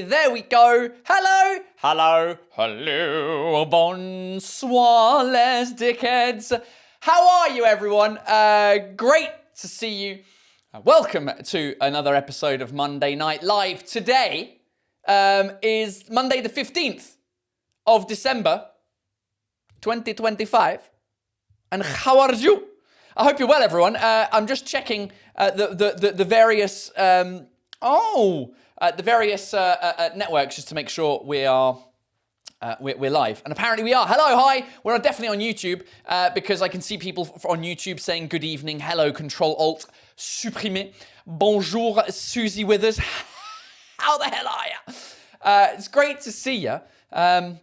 There we go. Hello. Hello. Hello. Bonsoir, les dickheads. How are you, everyone? Great to see you. Welcome to another episode of Monday Night Live. Today is Monday the 15th of December, 2025. And how are you? I hope you're well, everyone. I'm just checking the various networks just to make sure we're live. And apparently we are. Hello, hi. We're definitely on YouTube because I can see people on YouTube saying good evening, hello, Control Alt, supprimer, bonjour, Susie Withers. How the hell are you? It's great to see you. I'm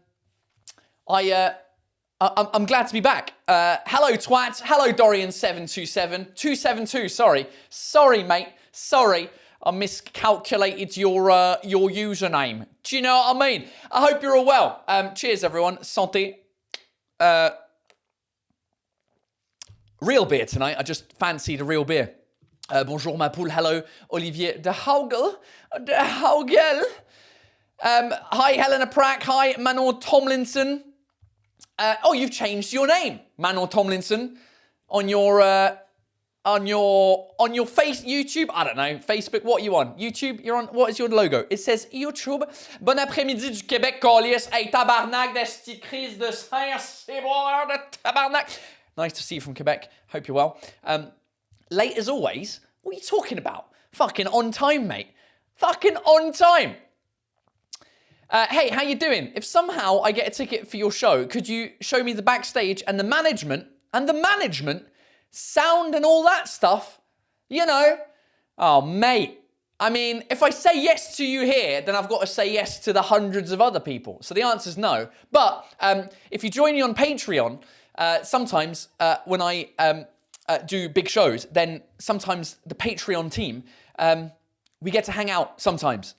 glad to be back. Hello, twat. Hello, Dorian727. 272, sorry. Sorry, mate. Sorry. I miscalculated your username. Do you know what I mean? I hope you're all well. Cheers, everyone. Santé. Real beer tonight. I just fancied a real beer. Bonjour, ma poule. Hello, Olivier de Haugel. Hi, Helena Prack. Hi, Manon Tomlinson. You've changed your name, Manon Tomlinson, on your face YouTube. I don't know, Facebook. What are you on? YouTube. You're on. What is your logo? It says YouTube. Bon après-midi du Québec, calice. Hey, tabarnak, des petites crises de Saint-Cyboire de tabarnak. Nice to see you from Quebec. Hope you're well. Late as always. What are you talking about? Fucking on time, mate. Fucking on time. Hey, how you doing? If somehow I get a ticket for your show, could you show me the backstage and the management, sound and all that stuff? You know? Oh, mate. I mean, if I say yes to you here, then I've got to say yes to the hundreds of other people. So the answer's no. But if you join me on Patreon, sometimes when I do big shows, then sometimes the Patreon team, we get to hang out sometimes,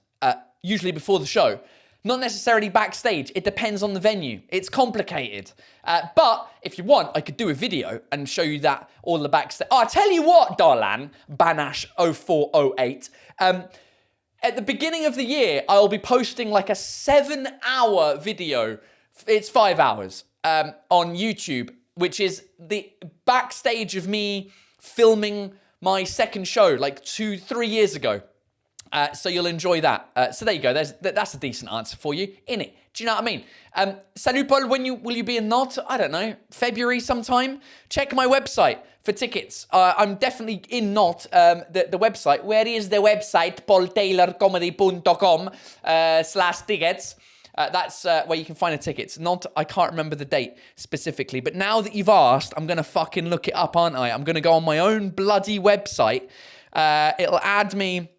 usually before the show. Not necessarily backstage. It depends on the venue. It's complicated. But if you want, I could do a video and show you that, all the backstage. Oh, I tell you what, Darlan, Banash0408. At the beginning of the year, I'll be posting like a 7-hour video. It's 5 hours on YouTube, which is the backstage of me filming my second show like 2-3 years ago. So you'll enjoy that. So there you go. That's a decent answer for you, innit? Do you know what I mean? Salut Paul, will you be in Nantes? I don't know, February sometime? Check my website for tickets. I'm definitely in Nantes, the website. Where is the website? paultaylorcomedy.com/tickets. That's where you can find the tickets. I can't remember the date specifically, but now that you've asked, I'm going to fucking look it up, aren't I? I'm going to go on my own bloody website. It'll add me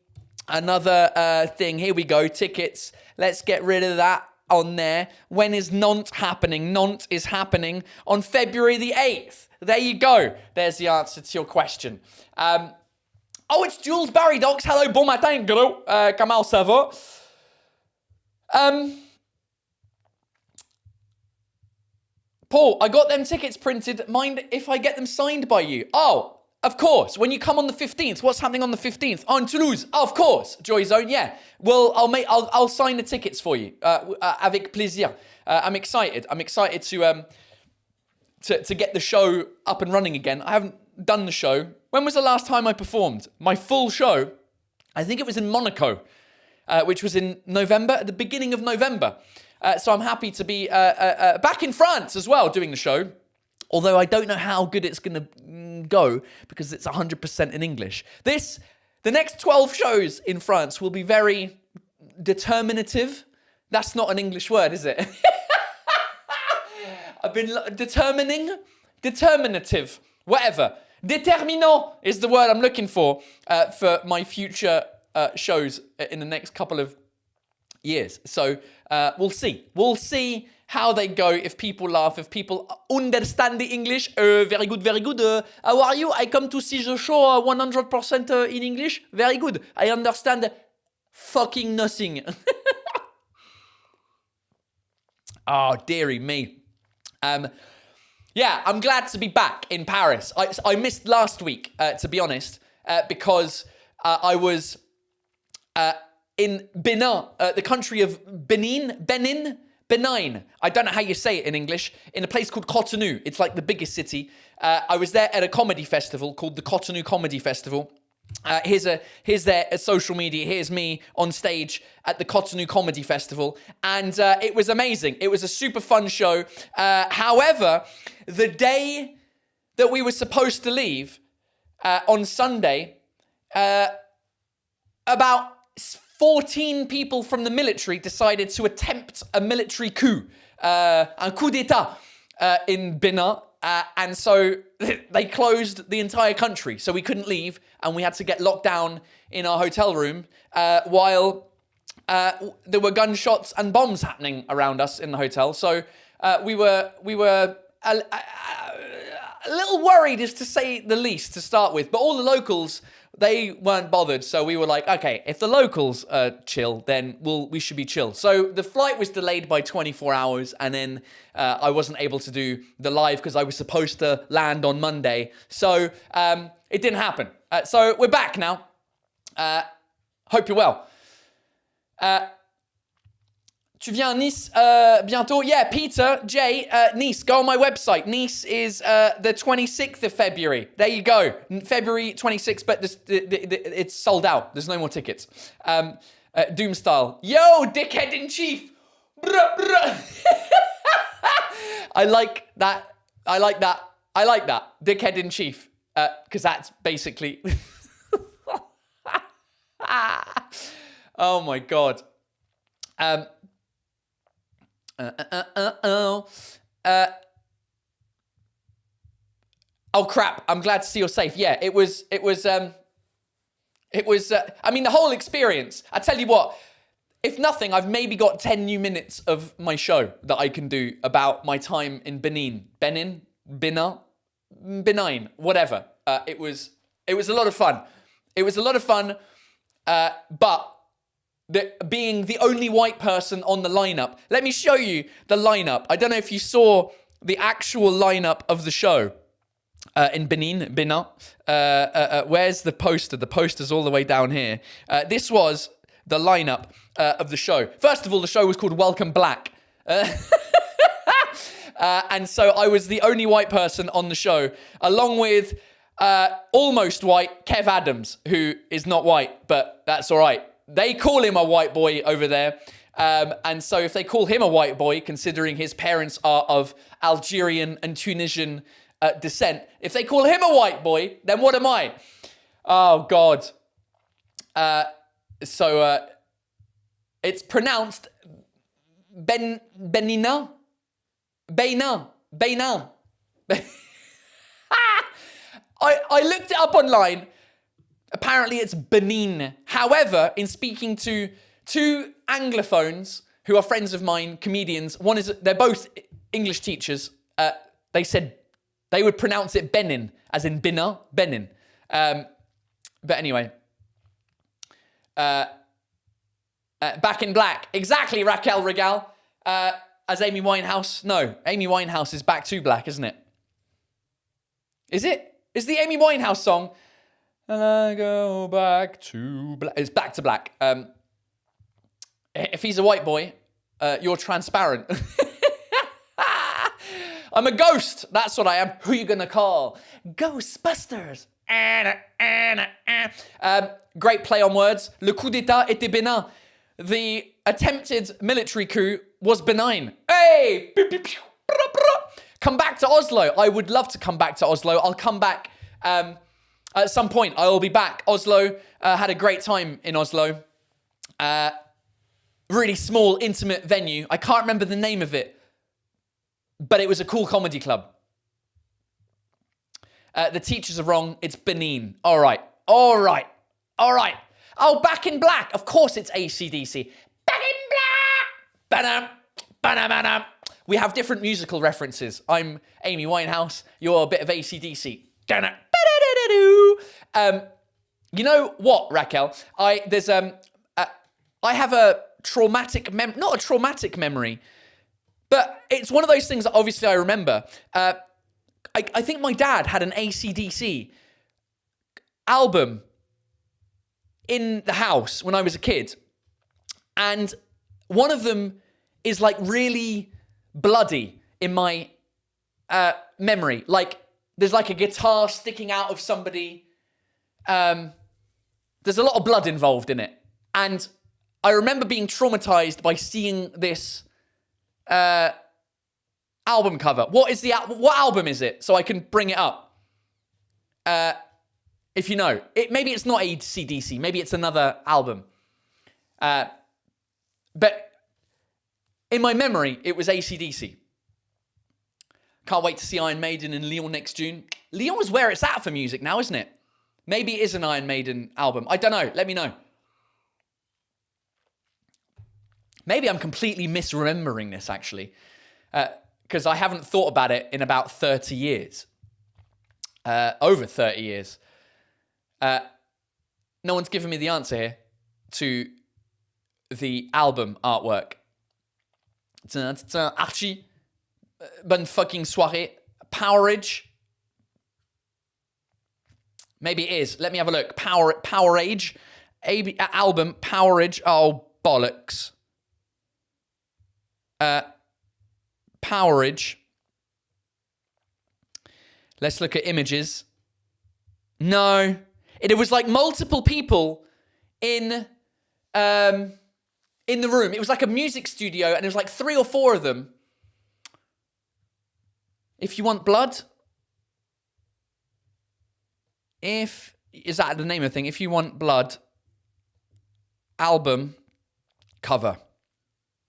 another thing. Here we go. Tickets. Let's get rid of that on there. When is Nantes happening? Nantes is happening on February the 8th. There you go. There's the answer to your question. It's Jules Barry Docs. Hello, bon matin, gros. Comment ça va? Paul, I got them tickets printed. Mind if I get them signed by you? Oh, of course. When you come on the 15th, what's happening on the 15th? Oh, in Toulouse. Oh, of course. Joy Zone, yeah. Well, I'll sign the tickets for you. Avec plaisir. I'm excited. I'm excited to get the show up and running again. I haven't done the show. When was the last time I performed? My full show, I think it was in Monaco, which was in November, at the beginning of November. So I'm happy to be back in France as well doing the show. Although I don't know how good it's going to go because it's 100% in English. The next 12 shows in France will be very determinative. That's not an English word, is it? I've been determinative, whatever. Déterminant is the word I'm looking for my future shows in the next couple of years. So we'll see. We'll see how they go, if people laugh, if people understand the English. Very good, very good. How are you? I come to see the show 100% in English. Very good. I understand fucking nothing. Oh, dearie me. Yeah, I'm glad to be back in Paris. I missed last week, to be honest, because I was in Benin, the country of Benin. I don't know how you say it in English. In a place called Cotonou. It's like the biggest city. I was there at a comedy festival called the Cotonou Comedy Festival. Here's their social media. Here's me on stage at the Cotonou Comedy Festival. And it was amazing. It was a super fun show. However, the day that we were supposed to leave, on Sunday, about 14 people from the military decided to attempt a military coup, un coup d'etat, in Benin. And so they closed the entire country. So we couldn't leave and we had to get locked down in our hotel room while there were gunshots and bombs happening around us in the hotel. So we were a little worried, is to say the least, to start with. But all the locals, they weren't bothered. So we were like, okay, if the locals are chill, then we should be chill. So the flight was delayed by 24 hours. And then I wasn't able to do the live because I was supposed to land on Monday. So it didn't happen. So we're back now. Hope you're well. Tu viens à Nice bientôt? Yeah, Peter, Jay, Nice. Go on my website. Nice is the 26th of February. There you go. February 26th, but it's sold out. There's no more tickets. Doom style. Yo, dickhead in chief. Bruh, bruh. I like that. Dickhead in chief. Because that's basically... Oh my God. Oh crap, I'm glad to see you're safe. Yeah, it was I mean, the whole experience, I tell you what, if nothing, I've maybe got 10 new minutes of my show that I can do about my time in Benin, whatever. It was a lot of fun. But being the only white person on the lineup. Let me show you the lineup. I don't know if you saw the actual lineup of the show in Benin. Where's the poster? The poster's all the way down here. This was the lineup of the show. First of all, the show was called Welcome Black. And so I was the only white person on the show, along with almost white Kev Adams, who is not white, but that's all right. They call him a white boy over there. And so if they call him a white boy, considering his parents are of Algerian and Tunisian descent, if they call him a white boy, then what am I? Oh, God. So it's pronounced Benin. I looked it up online. Apparently it's Benin. However, in speaking to two Anglophones who are friends of mine, comedians, they're both English teachers. They said they would pronounce it Benin, as in Benin. But anyway, Back in Black. Exactly, Raquel Regal. As Amy Winehouse. No, Amy Winehouse is Back to Black, isn't it? Is it? Is the Amy Winehouse song... And I go back to black. It's Back to Black. If he's a white boy, you're transparent. I'm a ghost. That's what I am. Who are you going to call? Ghostbusters. Great play on words. Le coup d'état était Benin. The attempted military coup was benign. Hey! Come back to Oslo. I would love to come back to Oslo. I'll come back... at some point, I will be back. Oslo, had a great time in Oslo. Really small, intimate venue. I can't remember the name of it, but it was a cool comedy club. The teachers are wrong. It's Benin. All right. Oh, Back in Black. Of course it's AC/DC. Back in Black. Ba-dum, ba-dum. We have different musical references. I'm Amy Winehouse. You're a bit of AC/DC. You know what, Raquel? I have a traumatic not a traumatic memory, but it's one of those things that obviously I remember. I think my dad had an AC/DC album in the house when I was a kid. And one of them is like really bloody in my memory. Like there's like a guitar sticking out of somebody. There's a lot of blood involved in it. And I remember being traumatized by seeing this album cover. What album is it? So I can bring it up. If you know. Maybe it's not AC/DC. Maybe it's another album. But in my memory, it was AC/DC. Can't wait to see Iron Maiden in Lyon next June. Lyon is where it's at for music now, isn't it? Maybe it is an Iron Maiden album. I don't know. Let me know. Maybe I'm completely misremembering this, actually. Because I haven't thought about it in about 30 years. Over 30 years. No one's given me the answer here to the album artwork. Archie. Bonne fucking soirée. Powerage. Maybe it is. Let me have a look. Powerage. Album. Powerage. Oh, bollocks. Powerage. Let's look at images. No. It was like multiple people in the room. It was like a music studio, and there was like 3 or 4 of them. If you want blood. Is that the name of the thing? If you want blood. Album. Cover.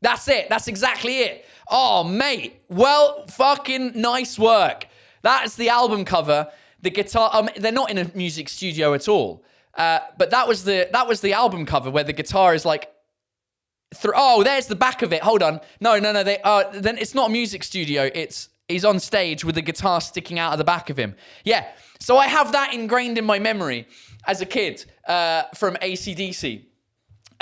That's it. That's exactly it. Oh, mate. Well, fucking nice work. That's the album cover. The guitar. They're not in a music studio at all. But that was the album cover where the guitar is like. Oh, there's the back of it. Hold on. No. Then it's not a music studio. He's on stage with the guitar sticking out of the back of him. Yeah. So I have that ingrained in my memory as a kid from AC/DC.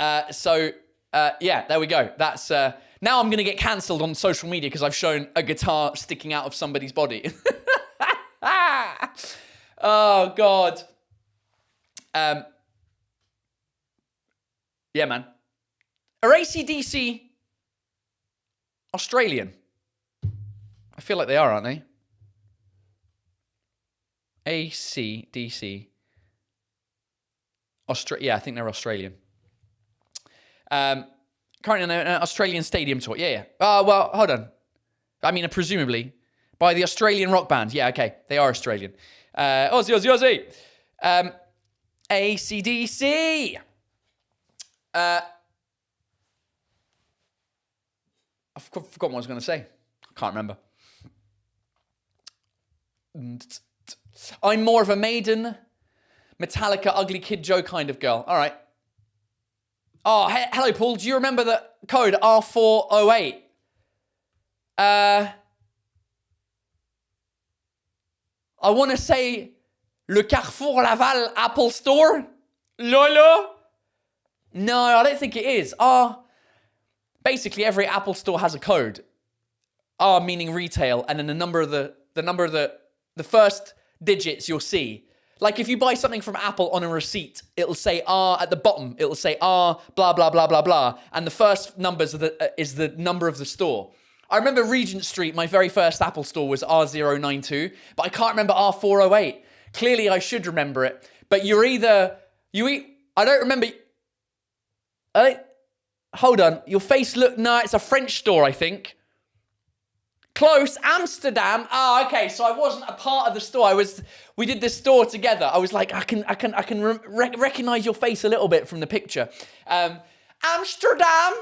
Yeah, there we go. That's now I'm going to get cancelled on social media because I've shown a guitar sticking out of somebody's body. Oh, God. Yeah, man. Are AC/DC Australian? I feel like they are, aren't they? AC/DC. Yeah, I think they're Australian. Currently on an Australian stadium tour. Yeah. Well, hold on. I mean, presumably by the Australian rock band. Yeah, okay. They are Australian. Aussie. AC/DC. I've forgotten what I was going to say. I can't remember. I'm more of a Maiden, Metallica, Ugly Kid Joe kind of girl. All right. Oh, hello, Paul. Do you remember the code R408? I want to say Le Carrefour Laval Apple Store. Lolo? No, I don't think it is. Basically, every Apple store has a code. R meaning retail, and then the number of the first digits you'll see. Like if you buy something from Apple on a receipt, it'll say R at the bottom. It'll say R, blah, blah, blah, blah, blah. And the first numbers is the number of the store. I remember Regent Street, my very first Apple store was R092, but I can't remember R408. Clearly I should remember it. But I don't remember. Hold on. Your face no, it's a French store, I think. Close, Amsterdam. Oh, okay. So I wasn't a part of the store. We did this store together. I was like, I can recognize your face a little bit from the picture. Amsterdam.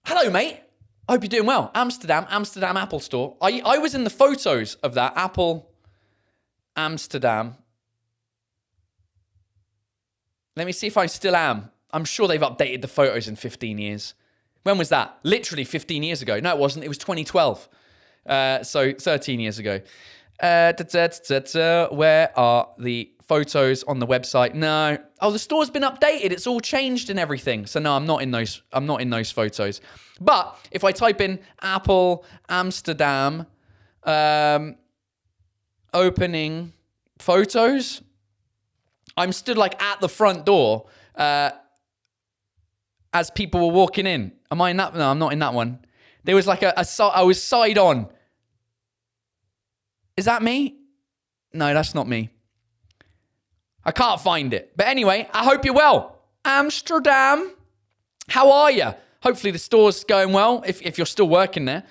Hello, mate. I hope you're doing well. Amsterdam Apple Store. I was in the photos of that Apple Amsterdam. Let me see if I still am. I'm sure they've updated the photos in 15 years. When was that? Literally 15 years ago. No, it wasn't. It was 2012. So 13 years ago. Where are the photos on the website? No. Oh, the store's been updated. It's all changed and everything. So no, I'm not in those photos. But if I type in Apple Amsterdam opening photos, I'm stood like at the front door as people were walking in. Am I in that? No, I'm not in that one. There was like I was side on. Is that me? No, that's not me. I can't find it. But anyway, I hope you're well. Amsterdam, how are you? Hopefully the store's going well if you're still working there.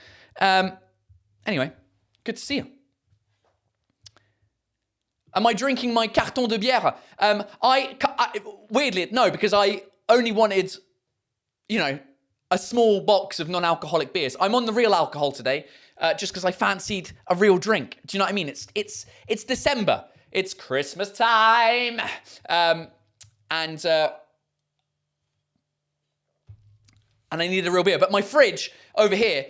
Anyway, good to see you. Am I drinking my carton de bière? Weirdly, no, because I only wanted, a small box of non-alcoholic beers. I'm on the real alcohol today, just because I fancied a real drink. Do you know what I mean? It's December. It's Christmas time. And I need a real beer. But my fridge over here,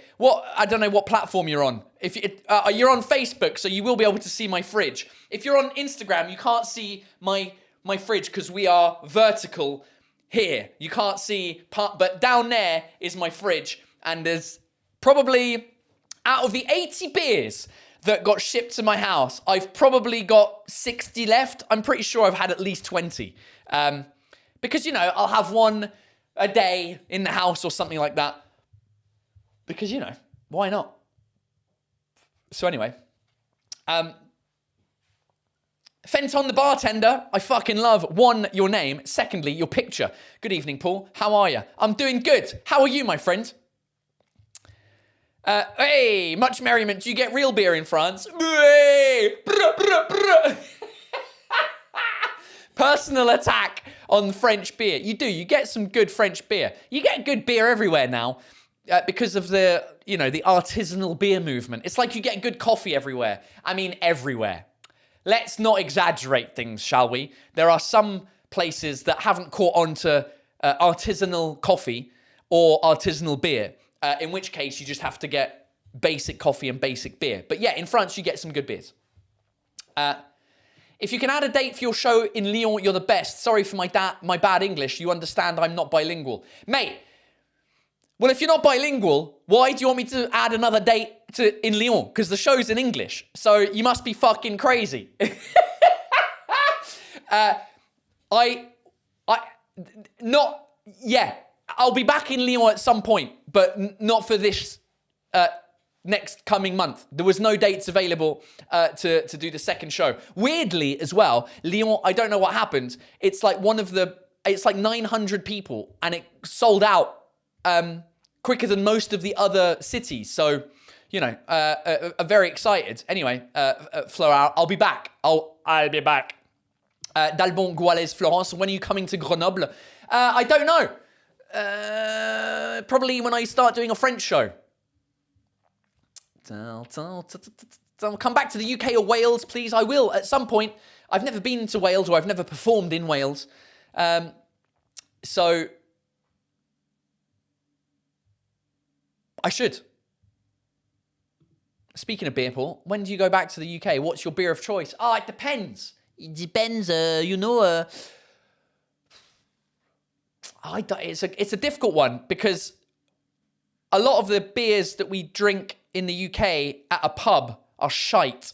I don't know what platform you're on. If you're on Facebook, so you will be able to see my fridge. If you're on Instagram, you can't see my fridge because we are vertical here. You can't see but down there is my fridge, and there's probably, out of the 80 beers that got shipped to my house, I've probably got 60 left. I'm pretty sure I've had at least 20. Because, I'll have one a day in the house or something like that. Because, why not? So anyway, Fenton the bartender, I fucking love, one, your name, secondly, your picture. Good evening, Paul. How are you? I'm doing good. How are you, my friend? Hey, much merriment. Do you get real beer in France? Personal attack on French beer. You do. You get some good French beer. You get good beer everywhere now because of the artisanal beer movement. It's like you get good coffee everywhere. I mean, everywhere. Let's not exaggerate things, shall we? There are some places that haven't caught on to artisanal coffee or artisanal beer, in which case you just have to get basic coffee and basic beer. But yeah, in France, you get some good beers. If you can add a date for your show in Lyon, you're the best. Sorry for my bad English. You understand I'm not bilingual. Mate, well, if you're not bilingual, why do you want me to add another date in Lyon? Because the show's in English. So you must be fucking crazy. I'll be back in Lyon at some point, but not for this next coming month. There was no dates available to do the second show. Weirdly as well, Lyon, I don't know what happened. It's like it's like 900 people and it sold out quicker than most of the other cities. So, very excited. Anyway, Flo, I'll be back. I'll be back. D'Albon, Gouales, Florence. When are you coming to Grenoble? I don't know. Probably when I start doing a French show. Come back to the UK or Wales, please. I will at some point. I've never been to Wales, or I've never performed in Wales. So I should. Speaking of beer, Paul, when do you go back to the UK? What's your beer of choice? It depends. It depends, it's a difficult one because a lot of the beers that we drink in the UK at a pub are shite.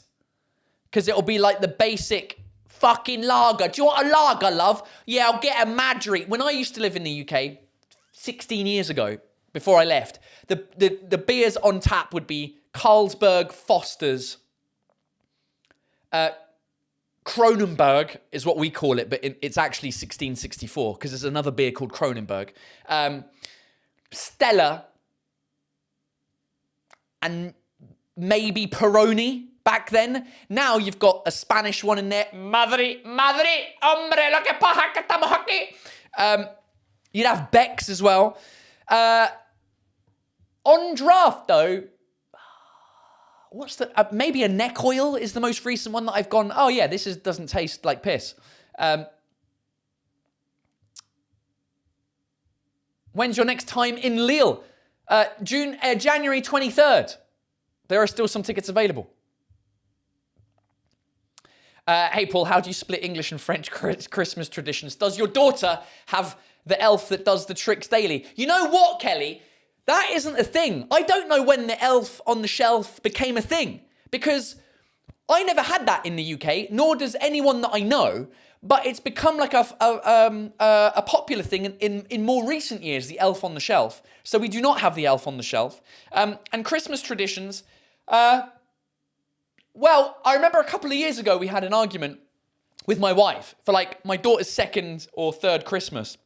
Because it'll be like the basic fucking lager. Do you want a lager, love? Yeah, I'll get a Madry. When I used to live in the UK 16 years ago, before I left, the beers on tap would be Carlsberg, Foster's, Kronenberg is what we call it, but it's actually 1664 because there's another beer called Kronenberg. Stella, and maybe Peroni back then. Now you've got a Spanish one in there. Madre, hombre, lo que pasa que estamos aquí. You'd have Beck's as well. On draft, though, what's the... maybe a Neck Oil is the most recent one that I've gone, oh yeah, this doesn't taste like piss. When's your next time in Lille? January 23rd. There are still some tickets available. Hey, Paul, how do you split English and French Christmas traditions? Does your daughter have the elf that does the tricks daily? You know what, Kelly? That isn't a thing. I don't know when the elf on the shelf became a thing. Because I never had that in the UK, nor does anyone that I know. But it's become like a popular thing in more recent years, the elf on the shelf. So we do not have the elf on the shelf. And Christmas traditions, well, I remember a couple of years ago we had an argument with my wife for like my daughter's second or third Christmas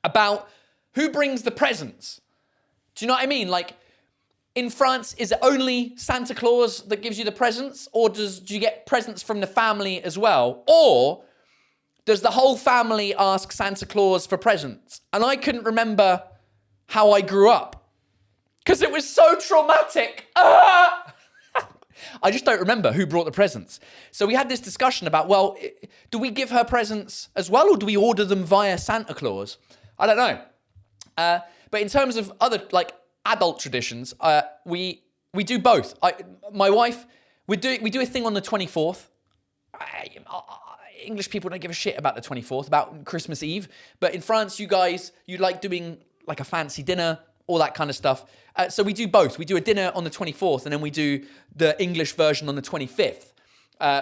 about who brings the presents. Do you know what I mean? Like, in France, is it only Santa Claus that gives you the presents? Or do you get presents from the family as well? Or does the whole family ask Santa Claus for presents? And I couldn't remember how I grew up because it was so traumatic. I just don't remember who brought the presents. So we had this discussion about, well, do we give her presents as well, or do we order them via Santa Claus? I don't know. But in terms of other like adult traditions, we do both. My wife, we do a thing on the 24th. English people don't give a shit about the 24th, about Christmas Eve. But in France, you like doing like a fancy dinner, all that kind of stuff. So we do both. We do a dinner on the 24th, and then we do the English version on the 25th,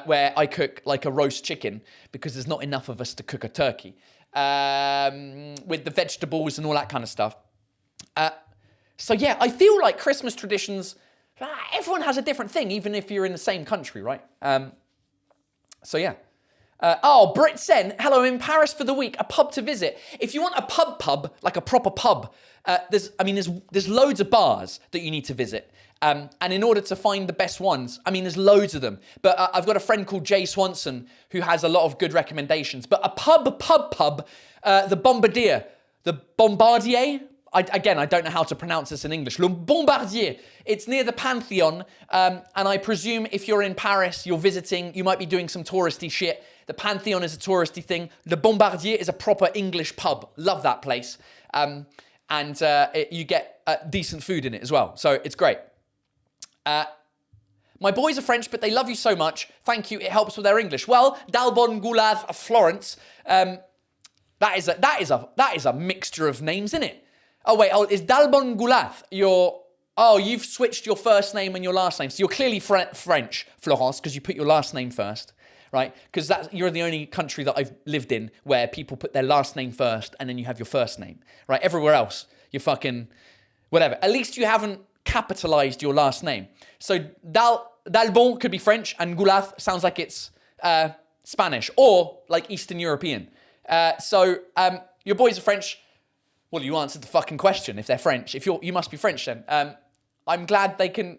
where I cook like a roast chicken because there's not enough of us to cook a turkey, with the vegetables and all that kind of stuff. So yeah, I feel like Christmas traditions, everyone has a different thing, even if you're in the same country, right? So yeah. Britt Sen, hello, I'm in Paris for the week, a pub to visit. If you want a pub, like a proper pub, there's loads of bars that you need to visit. And in order to find the best ones, there's loads of them. But I've got a friend called Jay Swanson who has a lot of good recommendations. But a pub, the Bombardier, I don't know how to pronounce this in English. Le Bombardier. It's near the Pantheon. And I presume if you're in Paris, you're visiting, you might be doing some touristy shit. The Pantheon is a touristy thing. Le Bombardier is a proper English pub. Love that place. And you get decent food in it as well. So it's great. My boys are French, but they love you so much. Thank you. It helps with their English. Well, Dalbon Goulave of Florence. That is a mixture of names, isn't it? Is Dalbon Goulave you've switched your first name and your last name. So you're clearly French, Florence, because you put your last name first, right? Because you're the only country that I've lived in where people put their last name first and then you have your first name, right? Everywhere else, you're fucking whatever. At least you haven't capitalized your last name. So Dalbon could be French and Goulave sounds like it's Spanish or like Eastern European. Your boys are French. Well, you answered the fucking question. If they're French, you must be French then. I'm glad they can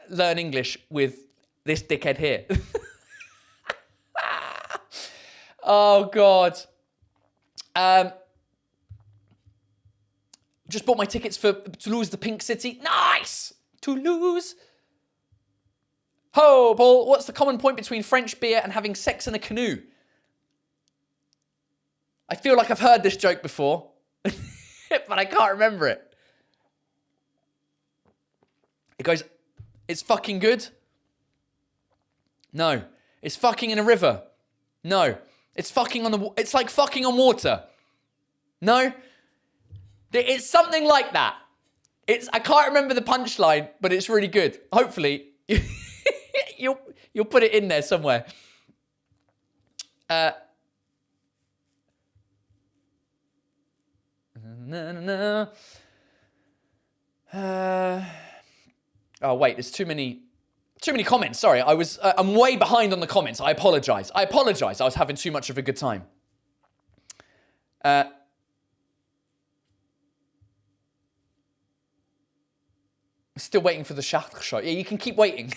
learn English with this dickhead here. Oh God. Just bought my tickets for Toulouse, the Pink City. Nice, Toulouse. Ho, Paul. What's the common point between French beer and having sex in a canoe? I feel like I've heard this joke before. But I can't remember it. It goes, it's fucking good. No. It's fucking in a river. No. It's fucking it's like fucking on water. No. It's something like that. I can't remember the punchline, but it's really good. Hopefully, you'll put it in there somewhere. There's too many comments. Sorry, I'm way behind on the comments. I apologize. I was having too much of a good time. Still waiting for the Chartres show. Yeah, you can keep waiting.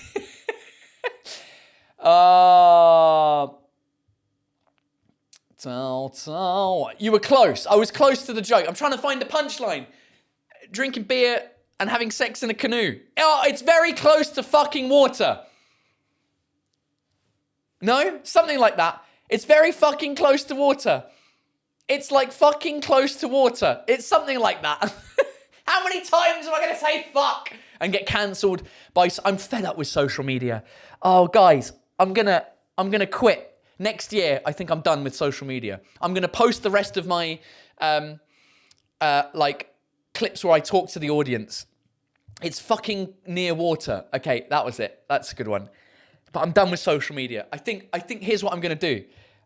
You were close. I was close to the joke. I'm trying to find the punchline. Drinking beer and having sex in a canoe. Oh, it's very close to fucking water. No? Something like that. It's very fucking close to water. It's like fucking close to water. It's something like that. How many times am I going to say fuck and get cancelled by... I'm fed up with social media. Oh, guys, I'm gonna quit. Next year, I think I'm done with social media. I'm going to post the rest of my, clips where I talk to the audience. It's fucking near water. Okay, that was it. That's a good one. but I'm done with social media. I think here's what I'm going to do.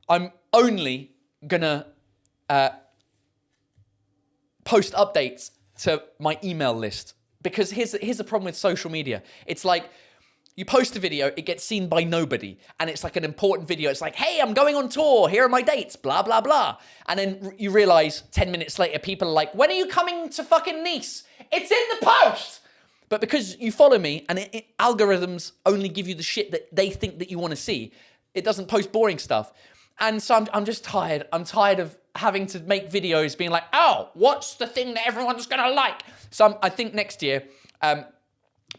I'm only going to post updates to my email list, because here's the problem with social media. It's like, you post a video, it gets seen by nobody, and it's like an important video. It's like, hey, I'm going on tour, here are my dates, blah, blah, blah. And then you realize 10 minutes later, people are like, when are you coming to fucking Nice? It's in the post! But because you follow me, and algorithms only give you the shit that they think that you want to see, it doesn't post boring stuff. And so I'm just tired. I'm tired of having to make videos being like, oh, what's the thing that everyone's going to like? So I think next year,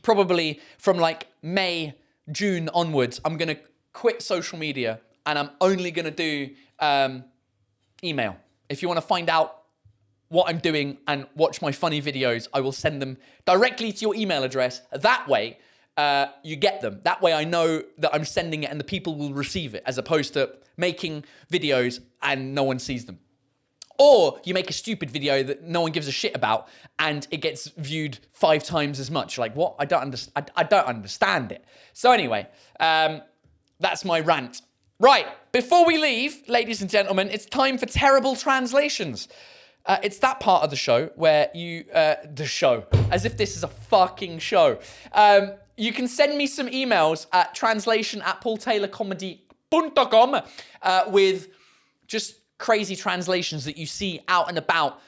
probably from like May, June onwards, I'm going to quit social media, and I'm only going to do email. If you want to find out what I'm doing and watch my funny videos, I will send them directly to your email address. That way, you get them. That way I know that I'm sending it and the people will receive it, as opposed to making videos and no one sees them. Or you make a stupid video that no one gives a shit about and it gets viewed 5 times as much. Like, what? I don't understand it. So anyway, that's my rant. Right, before we leave, ladies and gentlemen, it's time for terrible translations. It's that part of the show where you, the show, as if this is a fucking show. You can send me some emails at translation@paultaylorcomedy.com with just crazy translations that you see out and about.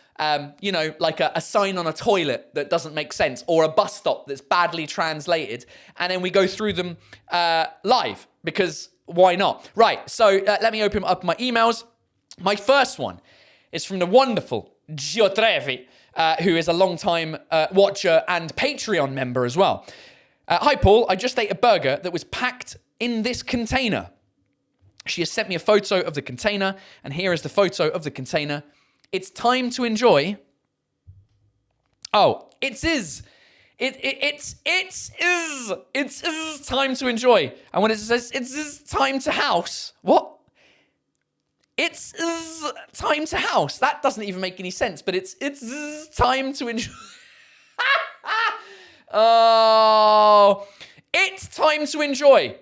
You know, like a sign on a toilet that doesn't make sense, or a bus stop that's badly translated. And then we go through them live, because why not? Right, so let me open up my emails. My first one is from the wonderful Gio Trevi, who is a long-time watcher and Patreon member as well. Hi, Paul. I just ate a burger that was packed in this container. She has sent me a photo of the container, and here is the photo of the container. It's time to enjoy. Oh, it is time to enjoy. And when it says it's time to house, what? It's time to house. That doesn't even make any sense, but it's time to enjoy. Oh, it's time to enjoy.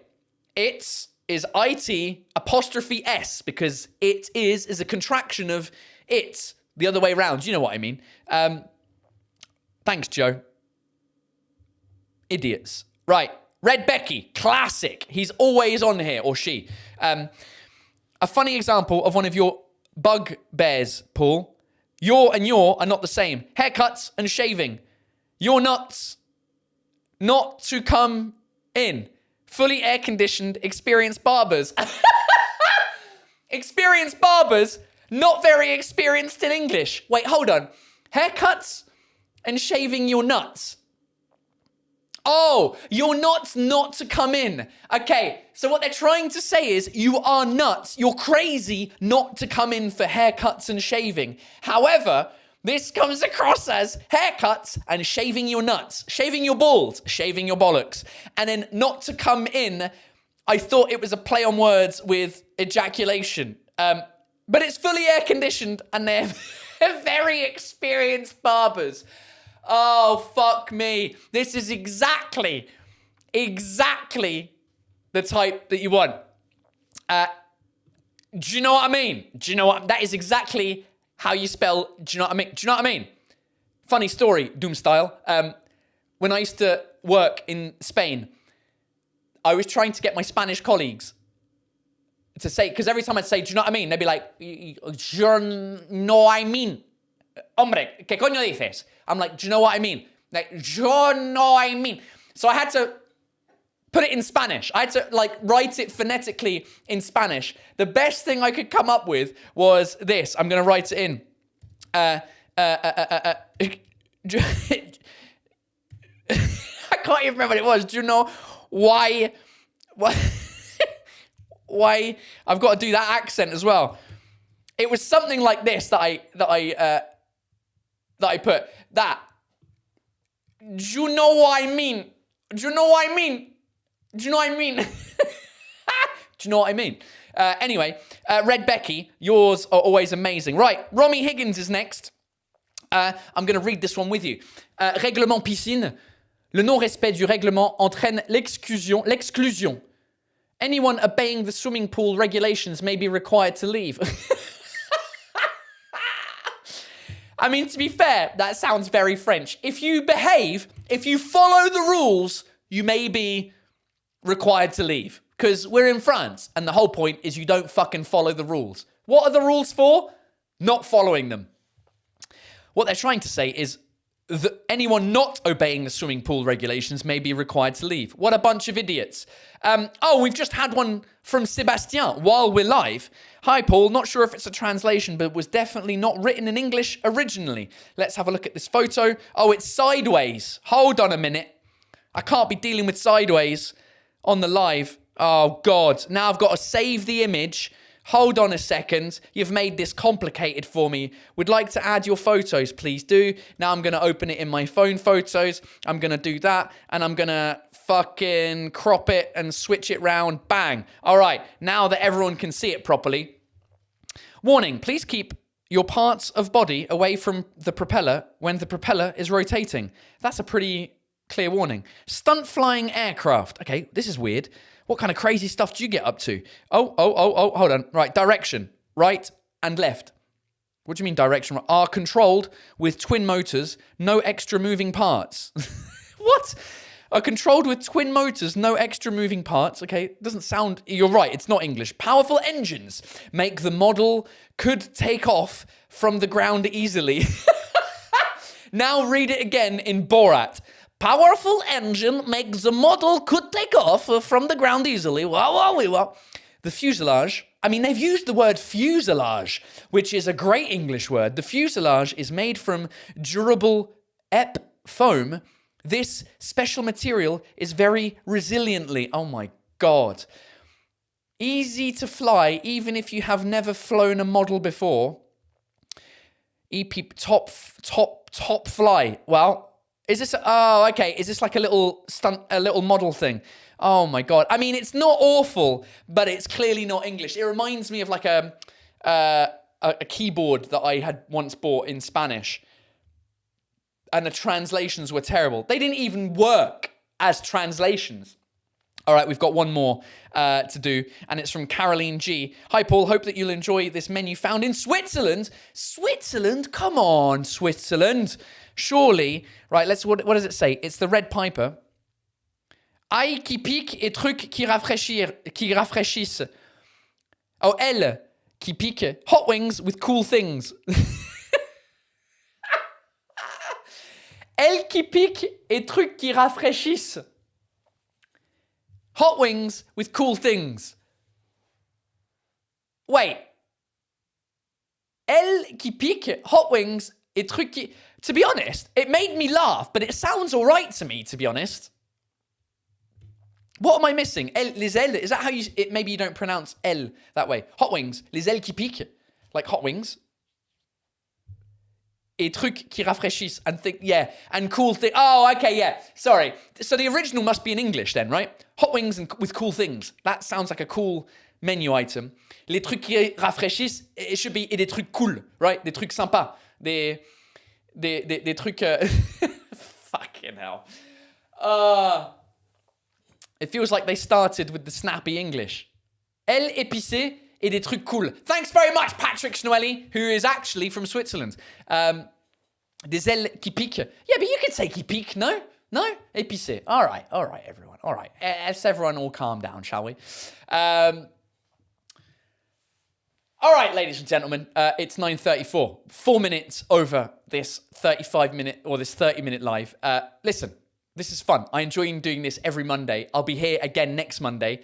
It's is IT apostrophe S, because it is a contraction of it, the other way around. You know what I mean? Thanks, Joe. Idiots. Right. Red Becky, classic. He's always on here, or she. A funny example of one of your bugbears, Paul. Your and your are not the same. Haircuts and shaving. You're nuts. Not to come in. Fully air-conditioned, experienced barbers. Experienced barbers, not very experienced in English. Wait, hold on. Haircuts and shaving your nuts. Oh, you're nuts not to come in. Okay, so what they're trying to say is you are nuts. You're crazy not to come in for haircuts and shaving. However, this comes across as haircuts and shaving your nuts, shaving your balls, shaving your bollocks. And then not to come in, I thought it was a play on words with ejaculation. But it's fully air conditioned and they're very experienced barbers. Oh, fuck me. This is exactly the type that you want. Do you know what I mean? Do you know what? That is exactly how you spell, do you know what I mean? Do you know what I mean? Funny story, Doom style. When I used to work in Spain, I was trying to get my Spanish colleagues to say, because every time I'd say, do you know what I mean? They'd be like, yo no I mean. Hombre, ¿qué coño dices? I'm like, do you know what I mean? Like, yo no I mean. So I had to put it in Spanish. I had to like write it phonetically in Spanish. The best thing I could come up with was this. I'm going to write it in. I can't even remember what it was. Do you know why why I've got to do that accent as well? It was something like this that I put. That. Do you know what I mean? Do you know what I mean? Do you know what I mean? Do you know what I mean? Anyway, Red Becky, yours are always amazing. Right, Romy Higgins is next. I'm going to read this one with you. Règlement piscine. Le non-respect du règlement entraîne l'exclusion. Anyone obeying the swimming pool regulations may be required to leave. I mean, to be fair, that sounds very French. If you behave, if you follow the rules, you may be required to leave. Because we're in France, and the whole point is you don't fucking follow the rules. What are the rules for? Not following them. What they're trying to say is that anyone not obeying the swimming pool regulations may be required to leave. What a bunch of idiots. We've just had one from Sebastien while we're live. Hi, Paul. Not sure if it's a translation, but it was definitely not written in English originally. Let's have a look at this photo. Oh, it's sideways. Hold on a minute. I can't be dealing with sideways on the live. Oh, God. Now I've got to save the image. Hold on a second. You've made this complicated for me. Would like to add your photos, please do. Now I'm going to open it in my phone photos. I'm going to do that. And I'm going to fucking crop it and switch it round. Bang. All right. Now that everyone can see it properly. Warning, please keep your parts of body away from the propeller when the propeller is rotating. That's a pretty clear warning. Stunt flying aircraft. Okay, this is weird. What kind of crazy stuff do you get up to? Oh, hold on. Right, direction. Right and left. What do you mean direction? Are controlled with twin motors, no extra moving parts. What? Are controlled with twin motors, no extra moving parts. Okay, doesn't sound... You're right, it's not English. Powerful engines make the model could take off from the ground easily. Now read it again in Borat. Powerful engine makes the model could take off from the ground easily. Well. The fuselage, I mean, they've used the word fuselage, which is a great English word. The fuselage is made from durable ep foam. This special material is very resiliently, oh my God, easy to fly, even if you have never flown a model before. EP top fly. Well, is this, is this like a little stunt, a little model thing? Oh my God. I mean, it's not awful, but it's clearly not English. It reminds me of like a keyboard that I had once bought in Spanish. And the translations were terrible. They didn't even work as translations. All right, we've got one more to do, and it's from Caroline G. Hi, Paul. Hope that you'll enjoy this menu found in Switzerland. Switzerland? Come on, Switzerland. Surely. Right, what does it say? It's the Red Piper. Ail qui pique et trucs qui rafraîchissent. Oh, elle qui pique. Hot wings with cool things. Elle qui pique et trucs qui rafraîchissent. Hot wings with cool things. Wait. Elle qui pique, hot wings et trucs qui... To be honest, it made me laugh, but it sounds all right to me, to be honest. What am I missing? Les ailes, is that how you... maybe you don't pronounce elle that way. Hot wings, les ailes qui piquent, like hot wings. Et trucs qui rafraîchissent, and cool things. Oh, okay, yeah, sorry. So the original must be in English then, right? Hot wings and with cool things. That sounds like a cool menu item. Les trucs qui rafraîchissent, it should be des trucs cool, right? Des trucs sympas. Des trucs... Fucking hell. It feels like they started with the snappy English. Elle épicée et des trucs cool. Thanks very much, Patrick Schnoelli, who is actually from Switzerland. Des ailes qui piquent. Yeah, but you could say qui pique, no? No? Épicé. All right, everyone. All right. Let's everyone all calm down, shall we? All right, ladies and gentlemen, it's 9:34. 4 minutes over this 35-minute or this 30-minute live. Listen, this is fun. I enjoy doing this every Monday. I'll be here again next Monday.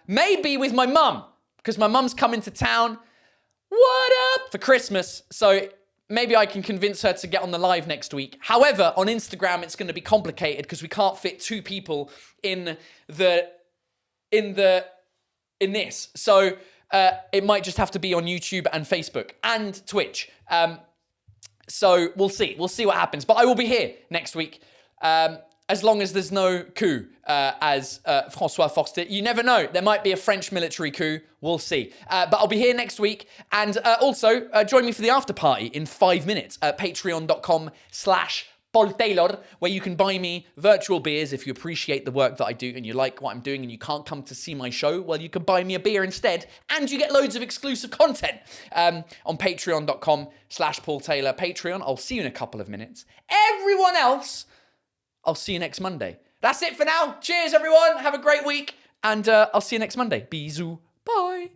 Maybe with my mum, because my mum's coming to town. What up? For Christmas. So maybe I can convince her to get on the live next week. However, on Instagram, it's going to be complicated because we can't fit 2 people in this. So it might just have to be on YouTube and Facebook and Twitch. So we'll see. We'll see what happens. But I will be here next week. As long as there's no coup, as François Forster. You never know. There might be a French military coup. We'll see. But I'll be here next week. And also, join me for the after party in 5 minutes at patreon.com/ Paul Taylor, where you can buy me virtual beers if you appreciate the work that I do and you like what I'm doing and you can't come to see my show. Well, you can buy me a beer instead, and you get loads of exclusive content on patreon.com/Paul Taylor. Patreon, I'll see you in a couple of minutes. Everyone else, I'll see you next Monday. That's it for now. Cheers, everyone. Have a great week. And I'll see you next Monday. Bisous. Bye.